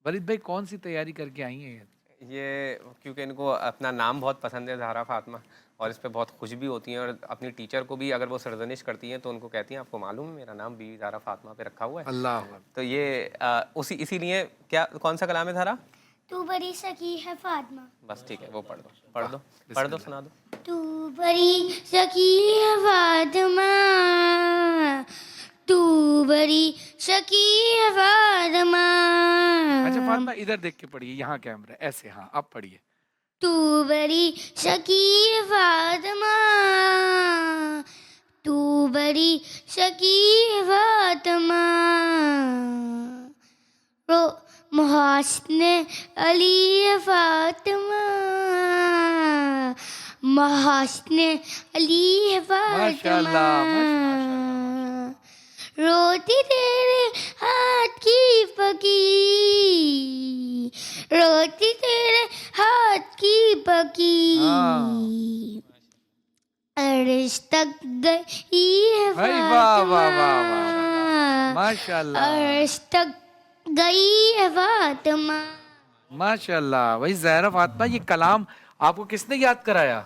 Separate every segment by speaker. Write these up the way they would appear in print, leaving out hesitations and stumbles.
Speaker 1: ولید بھائی کون سی تیاری کر کے آئی ہیں
Speaker 2: یہ کیونکہ ان کو اپنا نام بہت پسند ہے زہرا فاطمہ، اور اس پہ بہت خوش بھی ہوتی ہیں، اور اپنی ٹیچر کو بھی اگر وہ سرزنش کرتی ہیں تو ان کو کہتی ہیں آپ کو معلوم ہے میرا نام بھی زہرا فاطمہ پہ رکھا ہوا ہے.
Speaker 1: اللہ
Speaker 2: تو یہ اسی لیے کیا کون سا کلام ہے زہرا؟
Speaker 3: تو بڑی سکی ہے فاطمہ.
Speaker 2: بس ٹھیک ہے، وہ پڑھ دو سنا دو.
Speaker 3: تو بڑی سکی ہے فاطمہ، تو بڑی سکی ہے فاطمہ.
Speaker 1: اچھا فاطمہ ادھر دیکھ کے پڑھیے، یہاں کیمرہ ایسے، ہاں اب پڑھیے.
Speaker 3: تو بڑی سکی ہے فاطمہ، تو بڑی سکی ہے فاطمہ. محاسن علی فاطمہ، محاسن علی فاطمہ. روتی تیرے ہاتھ کی پکی، روتی تیرے ہاتھ کی پکی. عرش تک گئی ہے فاطمہ،
Speaker 1: ماشاءاللہ
Speaker 3: عرش تک گئی ہے فاطمہ.
Speaker 1: ماشاء اللہ. وہی زہرا فاطمہ، یہ کلام آپ کو کس نے یاد کرایا؟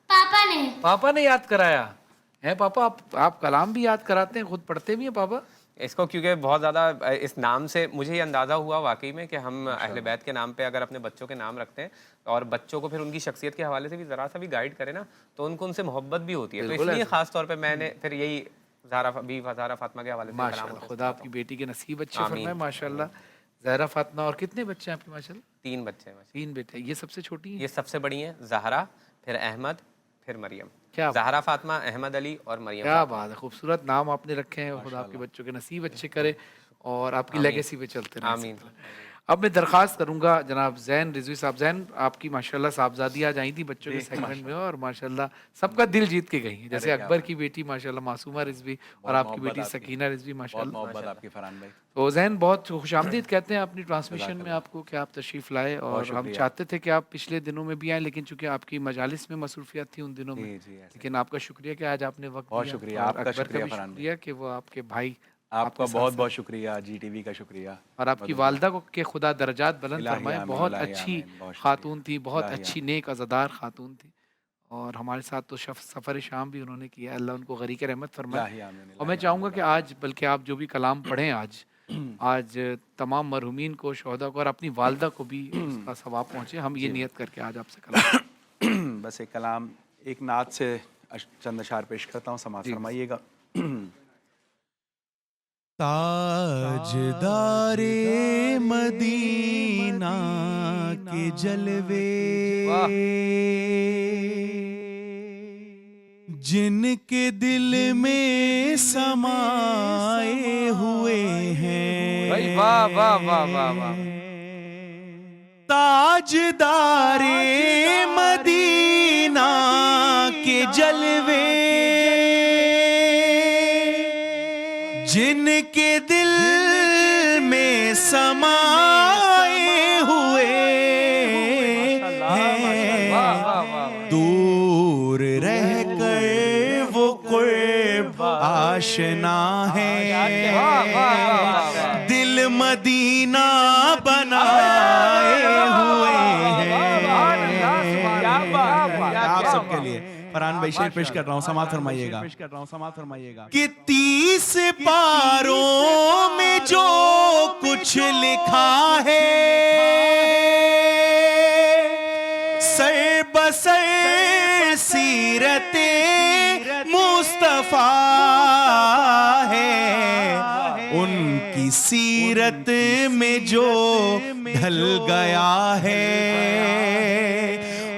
Speaker 3: پاپا نے.
Speaker 1: پاپا نے یاد کرایا ہے؟ پاپا آپ کلام بھی یاد کراتے ہیں، خود پڑھتے بھی ہیں پاپا؟
Speaker 2: اس کو کیونکہ بہت زیادہ اس نام سے مجھے یہ اندازہ ہوا واقعی میں کہ ہم اہل بیت کے نام پہ اگر اپنے بچوں کے نام رکھتے ہیں اور بچوں کو پھر ان کی شخصیت کے حوالے سے بھی ذرا سا بھی گائیڈ کریں نا تو ان کو ان سے محبت بھی ہوتی ہے. تو اس لیے خاص طور پہ میں نے پھر یہی زہرا فاطمہ کے حوالے سے
Speaker 1: ماشاء اللہ. خدا آپ کی بیٹی کے نصیب اچھے فرمائے ماشاء اللہ. زہرا فاطمہ. اور کتنے بچے ہیں آپ کے ماشاء اللہ؟
Speaker 2: 3 بچے ہیں.
Speaker 1: 3 بیٹے. یہ سب سے چھوٹی ہیں؟
Speaker 2: یہ سب سے بڑی ہیں زہرا، پھر احمد، پھر مریم.
Speaker 1: کیا
Speaker 2: زہرا فاطمہ، احمد علی اور مریم.
Speaker 1: کیا بات ہے، خوبصورت نام آپ نے رکھے ہیں. خدا آپ کے بچوں کے نصیب اچھے کرے اور آپ کی لیگیسی پہ چلتے رہیں.
Speaker 2: آمین.
Speaker 1: اب میں درخواست کروں گا جناب زین رضوی صاحب. زین آپ کی ماشاءاللہ صاحبزادی آج آئی تھی بچوں کے سیگمنٹ میں اور ماشاءاللہ سب کا دل جیت کے گئی ہیں. جیسے اکبر کی بیٹی ماشاءاللہ معصومہ رضوی اور آپ کی بیٹی سکینہ رضوی ماشاءاللہ.
Speaker 4: بہت محبت آپ کی فرحان بھائی.
Speaker 1: تو زین بہت خوش آمدید کہتے ہیں اپنی ٹرانسمیشن میں آپ کو کہ آپ تشریف لائے، اور ہم چاہتے تھے کہ آپ پچھلے دنوں میں بھی آئیں لیکن چونکہ آپ کی مجالس میں مصروفیات تھی ان دنوں میں، لیکن آپ کا شکریہ کہ آج آپ نے وقت دیا.
Speaker 4: بہت شکریہ آپ کا.
Speaker 1: شکریہ کہ وہ آپ کے بھائی.
Speaker 4: آپ کا بہت بہت شکریہ جی ٹی وی کا شکریہ.
Speaker 1: اور آپ کی والدہ کو کہ خدا درجات بلند فرمائے. بہت اچھی خاتون تھی، بہت اچھی نیک عزادار خاتون تھی، اور ہمارے ساتھ تو سفر شام بھی انہوں نے کیا. اللہ ان کو غریق رحمت فرمائے. اور میں چاہوں گا کہ آج بلکہ آپ جو بھی کلام پڑھیں آج تمام مرحومین کو، شہداء کو اور اپنی والدہ کو بھی اس کا ثواب پہنچے. ہم یہ نیت کر کے آج آپ سے کلام
Speaker 4: بس ایک کلام ایک نعت سے چند اشعار پیش کرتا ہوں، سماعت فرمائیے گا. تاجدار مدینہ کے جلوے جن کے دل میں سمائے ہوئے ہیں،
Speaker 1: واہ واہ واہ واہ واہ.
Speaker 4: تاجدار مدینہ کے جلوے جن کے دل میں سمائے ہوئے ہیں، دور رہ کر وہ قرب آشنا ہے، دل مدینہ بنائے ہوئے ہیں. آپ سب کے لیے فرحان بھائی شعر پیش کر رہا ہوں، سماعت فرمائیے گا. کہ 30 پاروں میں جو کچھ لکھا ہے سر بسر سیرت مصطفیٰ ہے، ان کی سیرت میں جو ڈھل گیا ہے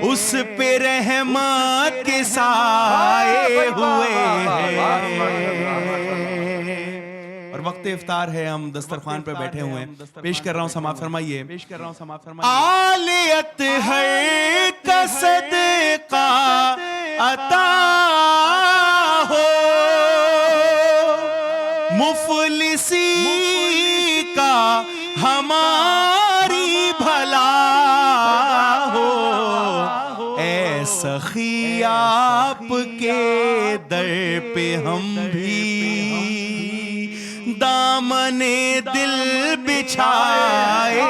Speaker 4: اس پہ رحمت کے سائے ہوئے ہیں. اور وقت افطار ہے، ہم دسترخوان پہ بیٹھے ہوئے ہیں. پیش کر رہا ہوں، سماعت فرمائیے. آلیت ہے کا صدقہ عطا ہو، مفلسی کا ہماری بھلا ہو، اے سخی آپ کے در پہ ہم بھی دامن دل بچھائے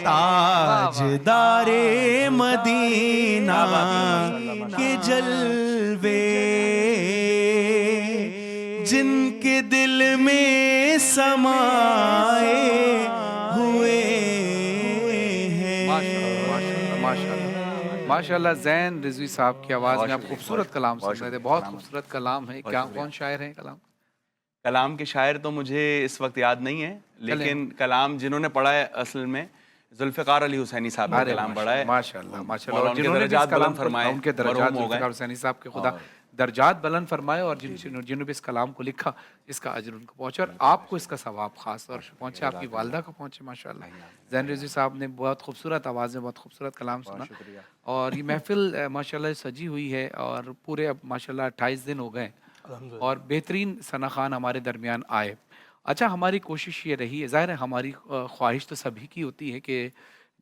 Speaker 4: ताजदारे मदीना के जलवे, जिनके दिल में समाए हुए हैं।
Speaker 1: माशाल्लाह ज़ैन रिजवी साहब की आवाज़ में आप खूबसूरत कलाम सुन रहे थे, बहुत खूबसूरत कलाम है। क्या कौन शायर हैं कलाम?
Speaker 4: कलाम के शायर तो मुझे इस वक्त याद नहीं है, लेकिन कलाम जिन्होंने पढ़ा है असल में जुल्फ़िकार अली हुसैनी साहब ने कलाम पढ़ा है।
Speaker 1: माशाल्लाह माशाल्लाह।
Speaker 4: और
Speaker 1: और जिन्होंने भी इस
Speaker 4: दर्जात
Speaker 1: कलाम
Speaker 4: बुलंद
Speaker 1: को
Speaker 4: फरमाए,
Speaker 1: उनके दर्जात
Speaker 4: मरहूम हो गए।
Speaker 1: जुल्फ़िकार हुसैनी साहब के खुदा दर्जात बुलंद फरमाए, और जिन्होंने भी इस कलाम को लिखा इसका अजर उनको पहुंचे और आपको इसका सवाब खास तौर से पहुंचे, आपकी वालदा को पहुंचे। माशाल्लाह ज़ैन रिजवी साहब ने बहुत खूबसूरत आवाज़ में बहुत खूबसूरत कलाम सुना, और ये महफिल माशाल्लाह सजी हुई है, और पूरे अब माशाल्लाह 28 दिन हो गए और बेहतरीन सना खान हमारे दरमियान आए। अच्छा, हमारी कोशिश ये रही है, ज़ाहिर है हमारी ख्वाहिश तो सभी की होती है कि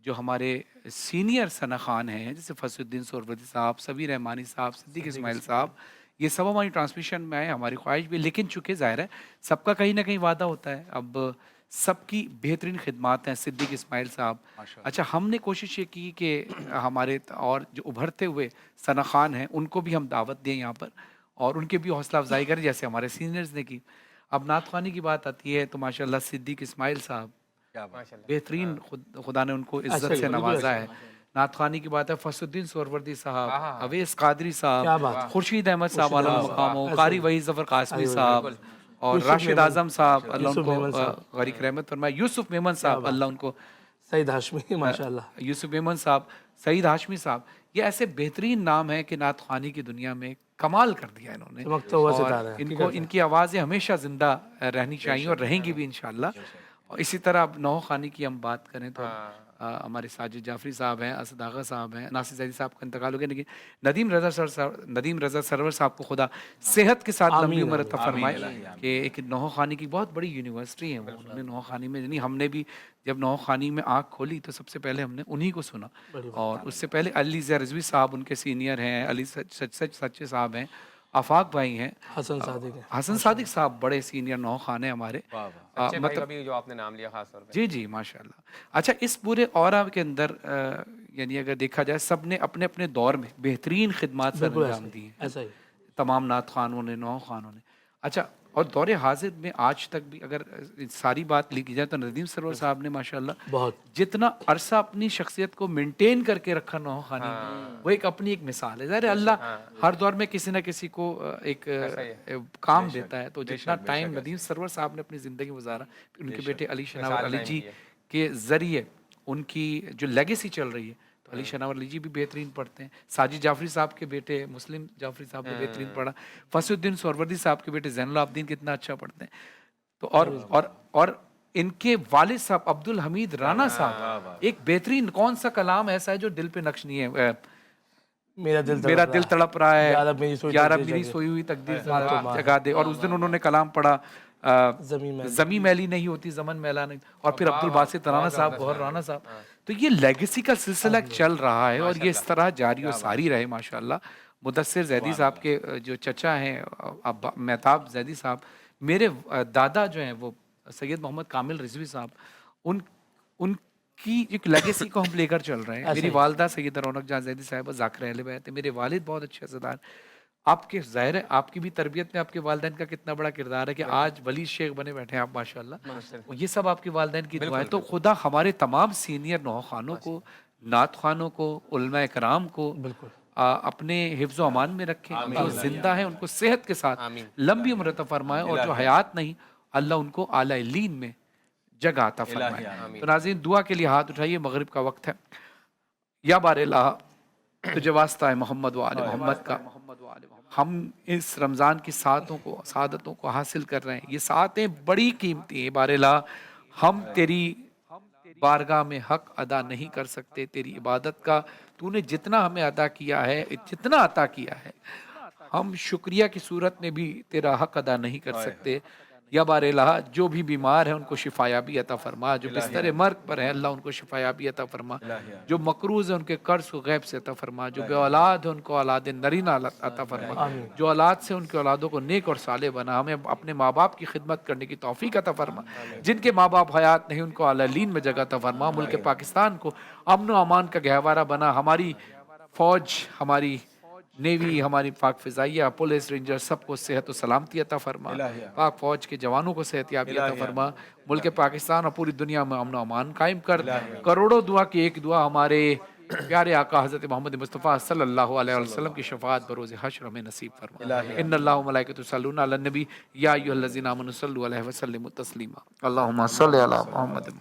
Speaker 1: जो हमारे सीनियर सना खान हैं, जैसे फसुद्दीन सोहरवर्दी साहब, सबी रहमानी साहब, सिद्दीक इस्माइल साहब, ये सब हमारी ट्रांसमिशन में आए, हमारी ख्वाहिश भी। लेकिन चूँकि ज़ाहिर है सबका कहीं ना कहीं वादा होता है, अब सबकी बेहतरीन खिदमात हैं सिद्दीक इस्माइल साहब। अच्छा, हमने कोशिश ये की कि हमारे और जो उभरते हुए सना खान हैं उनको भी हम दावत दें यहाँ पर, और उनकी भी हौसला अफजाई करें जैसे हमारे सीनियर्स ने की। अब नात ख़्वानी की बात आती है तो माशाल्लाह सिद्दीक इस्माइल साहब बेहतरीन, खुदा ने उनको इज्जत से नवाजा है। नात ख़्वानी की बात है, फसुद्दीन सोहरवर्दी साहब, अवैस कादरी साहब, खुर्शीद अहमद साहब आलम मकाम, कारी वही ज़फ़र कासमी साहब, और राशिद आज़म साहब अल्लाह उनको गरीक रहमत फरमाए, यूसुफ मेमन साहब अल्लाह उनको,
Speaker 5: सईद हाशमी माशाल्लाह,
Speaker 1: यूसुफ मेमन साहब, सईद हाशमी साहब, ये ऐसे बेहतरीन नाम हैं कि नात ख़्वानी की दुनिया में कमाल कर दिया इन्होंने।
Speaker 5: चमकता हुआ सितारा
Speaker 1: और
Speaker 5: है।
Speaker 1: इनको, इनकी आवाज़ें हमेशा ज़िंदा रहनी चाहिए और रहेंगी भी इंशाअल्लाह। और इसी तरह अब नौ खानी की हम बात करें तो हमारे साजिद जाफरी साहब हैं, असद आगा साहब हैं, नासिर ज़ैदी साहब का इंतकाल हो गया, लेकिन नदीम रज़ा सरवर साहब को खुदा सेहत के साथ लंबी उम्र अता फरमाए कि एक नौ खानी की बहुत बड़ी यूनिवर्सिटी है वो, उन्होंने नौ खानी में, यानी हमने भी जब नौ खानी में आँख खोली तो सबसे पहले हमने उन्हीं को सुना, और उससे पहले अली ज़िया रिज़वी साहब उनके सीनियर हैं, अली सच्चे साहब हैं, आफाक भाई हैं, हसन सादिक साहब बड़े सीनियर नौ खान हैं हमारे,
Speaker 2: मतलब जो आपने नाम लिया खास तौर पे।
Speaker 1: जी जी माशाल्लाह। अच्छा, इस पूरे औरा के अंदर यानी अगर देखा जाए सब ने अपने अपने दौर में बेहतरीन खिदमात सर अंजाम दी हैं, तमाम नात खानों ने, नौ खानों ने। अच्छा, और दौरे हाजिर में आज तक भी अगर सारी बात लिखी जाए तो नदीम सरवर साहब ने माशाल्लाह
Speaker 5: बहुत
Speaker 1: जितना अरसा अपनी शख्सियत को मेंटेन करके रखा नौ खानी, वो एक अपनी एक मिसाल है। ज़ाहिर है अल्लाह हर दौर में किसी न किसी को एक काम देता है, तो जितना टाइम नदीम सरवर साहब ने अपनी ज़िंदगी गुजारा, उनके बेटे अली शनावर अली जी के ज़रिए उनकी जो लेगेसी चल रही है, तो अली शनावर अली जी भी बेहतरीन पढ़ते हैं, साजिद जाफरी साहब के बेटे मुस्लिम जाफरी साहब ने बेहतरीन पढ़ा, फसुद्दीन सोहरवर्दी साहब के बेटे ज़ैनुल आबदीन कितना अच्छा पढ़ते हैं, तो और इनके वालिद साहब अब्दुल हमीद राना साहब एक बेहतरीन, कौन सा कलाम ऐसा है जो दिल पे नक्श नहीं है, मेरा दिल तड़प रहा है, यार अब मेरी सोई हुई तकदीर जगा दे, और उस दिन उन्होंने कलाम पढ़ा ज़मी मैली नहीं होती ज़मन मैला नहीं, और फिर अब्दुल बासित राना साहब, गौहर राना साहब, तो ये लेगेसी का सिलसिला चल रहा है और ये इस तरह जारी और सारी रहे माशाल्लाह। मुदस्सिर ज़ैदी साहब के जो चचा हैं मेहताब ज़ैदी साहब, मेरे दादा जो हैं वो सैयद मोहम्मद कामिल रिजवी साहब, उनकी एक लेगेसी को हम लेकर चल रहे हैं। मेरी वालदा सैयद रौनक जहां ज़ैदी साहिबा ज़ाकिर अहले बैत है, मेरे वालिद बहुत अच्छे अज़दार। आपके ज़ाहिर है आपकी भी तरबियत में आपके वालिदैन का कितना बड़ा किरदार है कि आज वली शेख बने बैठे हैं आप माशाल्लाह, ये सब आपके वालिदैन की दुआ है। तो खुदा हमारे तमाम सीनियर नौ खानों को, नात खानों को, उलमा इकराम को अपने हिफ्ज़ अमान में रखें, जो जिंदा है उनको सेहत के साथ लंबी उम्र अता फरमाए, और जो हयात नहीं अल्लाह उनको आला इल्लीन में जगह अता फरमाए। तो नाज़रीन दुआ के लिए हाथ उठाइए, मगरिब का वक्त है। या बार इलाहा तुझे वास्ता है मोहम्मद व आले मोहम्मद का, हम इस रमज़ान की सादतों को हासिल कर रहे हैं, ये सातें बड़ी कीमती हैं। बार इलाहा हम तेरी बारगाह में हक अदा नहीं कर सकते, तेरी इबादत का तूने जितना हमें अदा किया है, जितना अता किया है, हम शुक्रिया की सूरत में भी तेरा हक अदा नहीं कर सकते। یا بار الہ جو بھی بیمار ہیں ان کو شفایابی عطا فرما، جو بستر مرگ پر ہیں اللہ ان کو شفایابی عطا فرما، جو مقروض ہیں ان کے قرض کو غیب سے عطا فرما، جو بے اولاد ہیں ان کو اولاد نرینہ عطا فرما، جو اولاد سے ان کے اولادوں کو نیک اور صالح بنا، ہمیں اپنے ماں باپ کی خدمت کرنے کی توفیق عطا فرما، جن کے ماں باپ حیات نہیں ان کو اعلیٰ میں جگہ عطا فرما، ملک پاکستان کو امن و امان کا گہوارہ بنا، ہماری فوج، ہماری نیوی، ہماری پاک فضائیہ، پولیس، رینجر سب کو صحت و سلامتی عطا فرما، پاک فوج کے جوانوں کو صحت یابی عطا فرما، ملک پاکستان اور پوری دنیا میں امن و امان قائم کر، کروڑوں دعا کی ایک دعا ہمارے پیارے آقا حضرت محمد مصطفیٰ صلی اللہ علیہ وسلم کی شفاعت بروز حشر ہمیں نصیب فرما۔ ان اللہ و ملائکۃ یصلون علی النبی یا ایھا الذین آمنوا صلوا علیہ وسلموا تسلیما، اللہم صل علی محمد۔